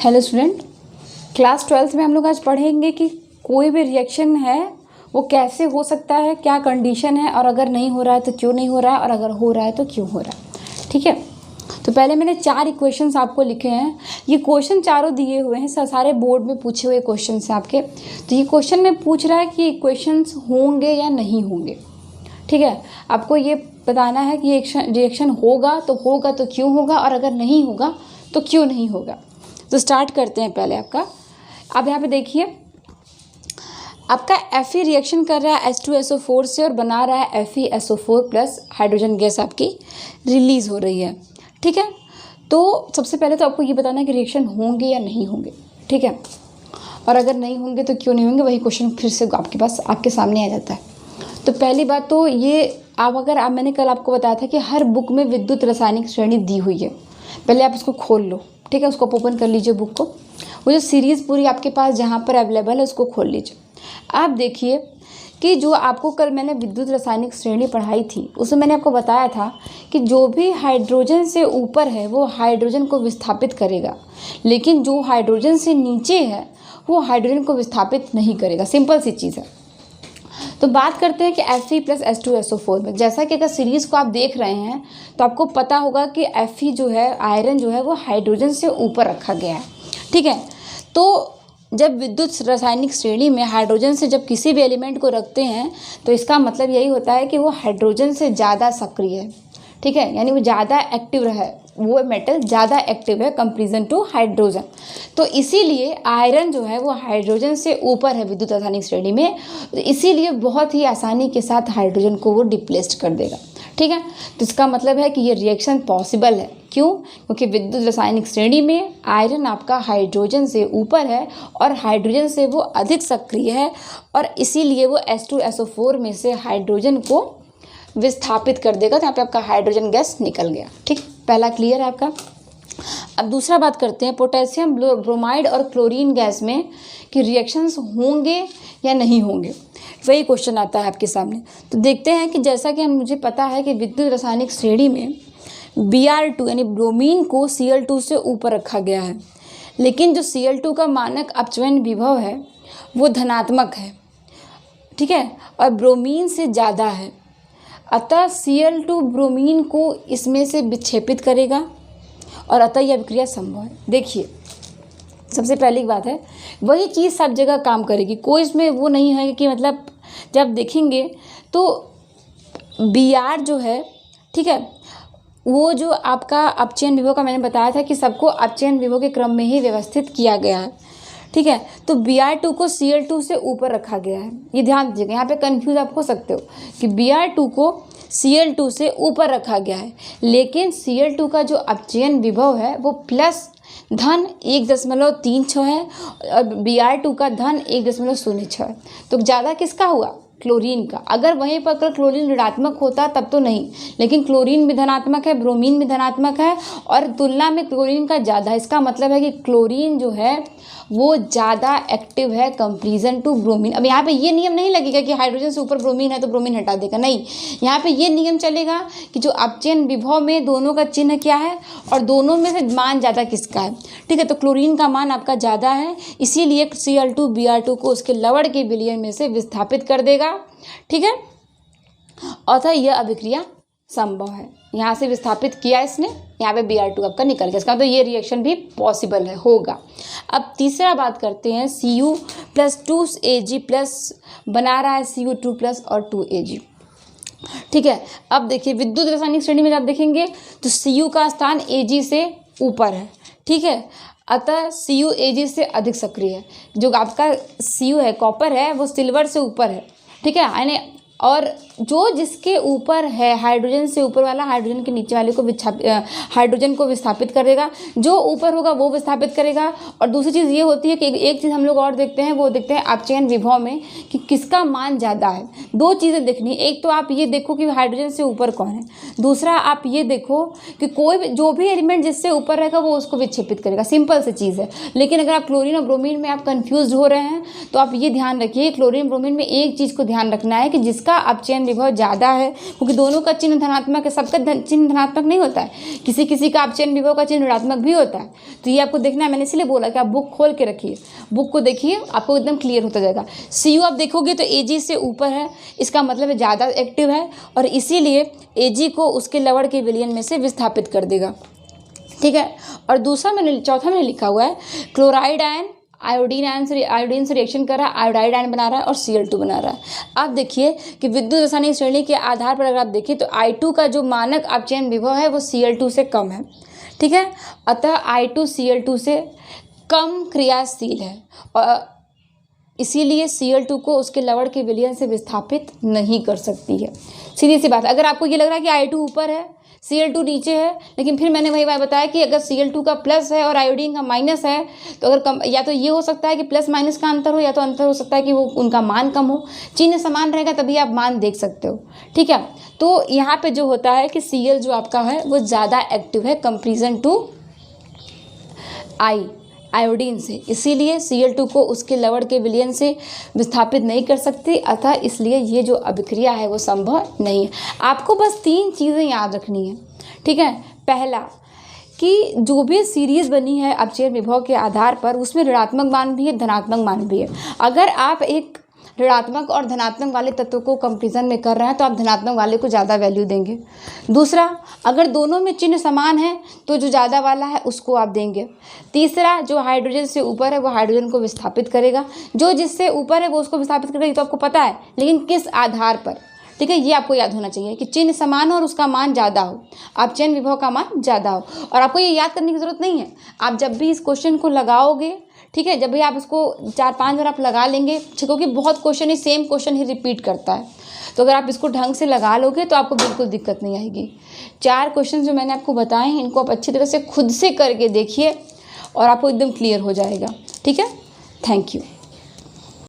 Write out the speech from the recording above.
Hello student, class 12th में हम लोग आज पढ़ेंगे कि कोई भी रिएक्शन है वो कैसे हो सकता है, क्या कंडीशन है, और अगर नहीं हो रहा है तो क्यों नहीं हो रहा है, और अगर हो रहा है तो क्यों हो रहा है। ठीक है, तो पहले मैंने 4 इक्वेशंस आपको लिखे हैं। ये क्वेश्चन चारों दिए हुए हैं, सारे बोर्ड में पूछे हुए क्वेश्चन हैं आपके। तो ये क्वेश्चन में पूछ रहा है कि इक्वेशंस होंगे या नहीं होंगे। ठीक है, आपको ये बताना है कि रिएक्शन होगा तो क्यों होगा, और अगर नहीं होगा तो क्यों नहीं होगा। तो स्टार्ट करते हैं पहले आपका। अब यहाँ पे देखिए, आपका Fe रिएक्शन कर रहा है H2SO4 से और बना रहा है FeSO4 प्लस हाइड्रोजन गैस आपकी रिलीज़ हो रही है। ठीक है, तो सबसे पहले तो आपको ये बताना है कि रिएक्शन होंगे या नहीं होंगे। ठीक है, और अगर नहीं होंगे तो क्यों नहीं होंगे, वही क्वेश्चन फिर से आपके पास आपके सामने आ जाता है। तो पहली बात तो ये, मैंने कल आपको बताया था कि हर बुक में विद्युत रासायनिक श्रेणी दी हुई है। पहले आप उसको खोल लो। ठीक है, उसको ओपन कर लीजिए बुक को। वो जो सीरीज़ पूरी आपके पास जहाँ पर अवेलेबल है उसको खोल लीजिए। आप देखिए कि जो आपको कल मैंने विद्युत रासायनिक श्रेणी पढ़ाई थी उसमें मैंने आपको बताया था कि जो भी हाइड्रोजन से ऊपर है वो हाइड्रोजन को विस्थापित करेगा, लेकिन जो हाइड्रोजन से नीचे है वो हाइड्रोजन को विस्थापित नहीं करेगा। सिंपल सी चीज़ है। तो बात करते हैं कि Fe प्लस H2SO4 में, जैसा कि अगर सीरीज़ को आप देख रहे हैं तो आपको पता होगा कि Fe जो है, आयरन जो है वो हाइड्रोजन से ऊपर रखा गया है। ठीक है, तो जब विद्युत रासायनिक श्रेणी में हाइड्रोजन से जब किसी भी एलिमेंट को रखते हैं तो इसका मतलब यही होता है कि वो हाइड्रोजन से ज़्यादा सक्रिय है। ठीक है, यानी वो ज़्यादा एक्टिव है, वो मेटल ज़्यादा एक्टिव है कंपेरिजन टू हाइड्रोजन। तो इसीलिए आयरन जो है वो हाइड्रोजन से ऊपर है विद्युत रासायनिक श्रेणी में, तो इसीलिए बहुत ही आसानी के साथ हाइड्रोजन को वो डिप्लेस्ड कर देगा। ठीक है, तो इसका मतलब है कि ये रिएक्शन पॉसिबल है। क्यों? क्योंकि विद्युत रासायनिक श्रेणी में आयरन आपका हाइड्रोजन से ऊपर है और हाइड्रोजन से वो अधिक सक्रिय है, और इसीलिए वो H2SO4 में से हाइड्रोजन को विस्थापित कर देगा। तो यहाँ पे आपका हाइड्रोजन गैस निकल गया। ठीक, पहला क्लियर है आपका। अब दूसरा बात करते हैं पोटेशियम ब्रोमाइड और क्लोरीन गैस में कि रिएक्शंस होंगे या नहीं होंगे। वही क्वेश्चन आता है आपके सामने। तो देखते हैं कि जैसा कि मुझे पता है कि विद्युत रासायनिक श्रेणी में Br2 यानी ब्रोमीन को Cl2 से ऊपर रखा गया है, लेकिन जो Cl2 का मानक अपचयन विभव है वो धनात्मक है। ठीक है, और ब्रोमीन से ज़्यादा है, अतः Cl2 ब्रोमीन को इसमें से विक्षेपित करेगा और अतः यह अभिक्रिया संभव है। देखिए, सबसे पहली बात है वही चीज़ सब जगह काम करेगी, कोई इसमें वो नहीं है कि मतलब जब देखेंगे तो Br जो है, ठीक है, वो जो आपका अपचयन विभव का मैंने बताया था कि सबको अपचयन विभव के क्रम में ही व्यवस्थित किया गया है। ठीक है, तो Br2 को Cl2 से ऊपर रखा गया है। ये ध्यान दीजिएगा, यहाँ पे कंफ्यूज आप हो सकते हो कि Br2 को Cl2 से ऊपर रखा गया है, लेकिन Cl2 का जो अपचयन विभव है वो प्लस धन 1.36 है और Br2 का धन 1.06 है। तो ज़्यादा किसका हुआ? क्लोरीन का। अगर वहीं पर अगर क्लोरीन ऋणात्मक होता तब तो नहीं, लेकिन क्लोरीन भी धनात्मक है, ब्रोमीन भी धनात्मक है और तुलना में क्लोरीन का ज़्यादा। इसका मतलब है कि क्लोरीन जो है वो ज़्यादा एक्टिव है कंपेरिजन टू ब्रोमीन। अब यहाँ पे ये नियम नहीं लगेगा कि हाइड्रोजन से ऊपर ब्रोमीन है तो ब्रोमीन हटा देगा, नहीं। यहाँ पे ये नियम चलेगा कि जो अपचयन विभव में दोनों का चिन्ह क्या है और दोनों में से मान ज़्यादा किसका है। ठीक है, तो क्लोरीन का मान आपका ज़्यादा है, इसीलिए Cl2 Br2 को उसके लवण के विलयन में से विस्थापित कर देगा। ठीक है, अतः यह अभिक्रिया संभव है। यहाँ से विस्थापित किया इसने, यहाँ पे Br2 आपका निकल गया, इसका तो ये रिएक्शन भी पॉसिबल है, होगा। अब तीसरा बात करते हैं, Cu प्लस 2Ag प्लस बना रहा है Cu2 प्लस और 2Ag। ठीक है, अब देखिए विद्युत रासायनिक श्रेणी में जब देखेंगे तो Cu का स्थान Ag से ऊपर है। ठीक है, अतः Cu Ag से अधिक सक्रिय है। जो आपका Cu है, कॉपर है, वो सिल्वर से ऊपर है। ठीक है, यानी और जो जिसके ऊपर है हाइड्रोजन से ऊपर वाला हाइड्रोजन के नीचे वाले को हाइड्रोजन को विस्थापित करेगा, जो ऊपर होगा वो विस्थापित करेगा। और दूसरी चीज़ ये होती है कि एक चीज़ हम लोग और देखते हैं, वो देखते हैं अपचयन विभव में कि किसका मान ज़्यादा है। दो चीज़ें देखनी, एक तो आप ये देखो कि हाइड्रोजन से ऊपर कौन है, दूसरा आप ये देखो कि कोई भी जो भी एलिमेंट जिससे ऊपर रहेगा वो उसको विक्षेपित करेगा। सिंपल सी चीज़ है। लेकिन अगर आप क्लोरीन और ब्रोमीन में आप कन्फ्यूज हो रहे हैं तो आप ये ध्यान रखिए, क्लोरीन ब्रोमीन में एक चीज़ को ध्यान रखना है कि जिसका अपचयन अपचयन विभव ज़्यादा है, क्योंकि दोनों का चिन्ह धनात्मक है, सबका चिन्ह धनात्मक नहीं होता है, किसी किसी का अपचयन विभव का चिन्ह ऋणात्मक भी होता है। तो ये आपको देखना है, मैंने इसलिए बोला कि आप बुक खोल के रखिए, बुक को देखिए, आपको एकदम क्लियर होता जाएगा। CU आप देखोगे तो AG से ऊपर है, इसका मतलब है ज़्यादा एक्टिव है, और इसीलिए AG को उसके लवण के विलयन में से विस्थापित कर देगा। ठीक है। और चौथा मैंने लिखा हुआ है क्लोराइड आयन आयोडीन से रिएक्शन कर रहा है, आयोडाइड आयन बना रहा है और Cl2 बना रहा है। अब देखिए कि विद्युत रासायनिक श्रेणी के आधार पर अगर आप देखिए तो I2 का जो मानक अपचयन विभव है वो Cl2 से कम है। ठीक है, अतः I2 Cl2 से कम क्रियाशील है और इसीलिए Cl2 को उसके लवण के विलयन से विस्थापित नहीं कर सकती है। सीधी सी बात। अगर आपको ये लग रहा है कि I2 ऊपर है, Cl2 नीचे है, लेकिन फिर मैंने वही बात बताया कि अगर Cl2 का प्लस है और आयोडीन का माइनस है तो अगर कम, या तो ये हो सकता है कि प्लस माइनस का अंतर हो, या तो अंतर हो सकता है कि वो उनका मान कम हो। चिन्ह समान रहेगा तभी आप मान देख सकते हो। ठीक है, तो यहाँ पे जो होता है कि Cl जो आपका है वो ज़्यादा एक्टिव है कंपेरिजन टू आयोडीन से, इसीलिए Cl2 को उसके लवण के विलयन से विस्थापित नहीं कर सकती, अतः इसलिए ये जो अभिक्रिया है वो संभव नहीं है। आपको बस 3 चीज़ें याद रखनी है। ठीक है, पहला कि जो भी सीरीज़ बनी है अपचयन विभव के आधार पर उसमें ऋणात्मक मान भी है, धनात्मक मान भी है। अगर आप एक ऋणात्मक और धनात्मक वाले तत्व को कंपेरिजन में कर रहे हैं तो आप धनात्मक वाले को ज़्यादा वैल्यू देंगे। दूसरा, अगर दोनों में चिन्ह समान है तो जो ज़्यादा वाला है उसको आप देंगे। तीसरा, जो हाइड्रोजन से ऊपर है वो हाइड्रोजन को विस्थापित करेगा, जो जिससे ऊपर है वो उसको विस्थापित करेगा, ये तो आपको पता है, लेकिन किस आधार पर। ठीक है, ये आपको याद होना चाहिए कि चिन्ह समान हो और उसका मान ज़्यादा हो, अपचयन विभव का मान ज़्यादा हो। और आपको ये याद करने की ज़रूरत नहीं है, आप जब भी इस क्वेश्चन को लगाओगे, ठीक है, जब भी आप इसको 4-5 बार आप लगा लेंगे, क्योंकि बहुत क्वेश्चन ही सेम क्वेश्चन ही रिपीट करता है, तो अगर आप इसको ढंग से लगा लोगे तो आपको बिल्कुल दिक्कत नहीं आएगी। 4 क्वेश्चन जो मैंने आपको बताए हैं इनको आप अच्छी तरह से खुद से करके देखिए और आपको एकदम क्लियर हो जाएगा। ठीक है, थैंक यू।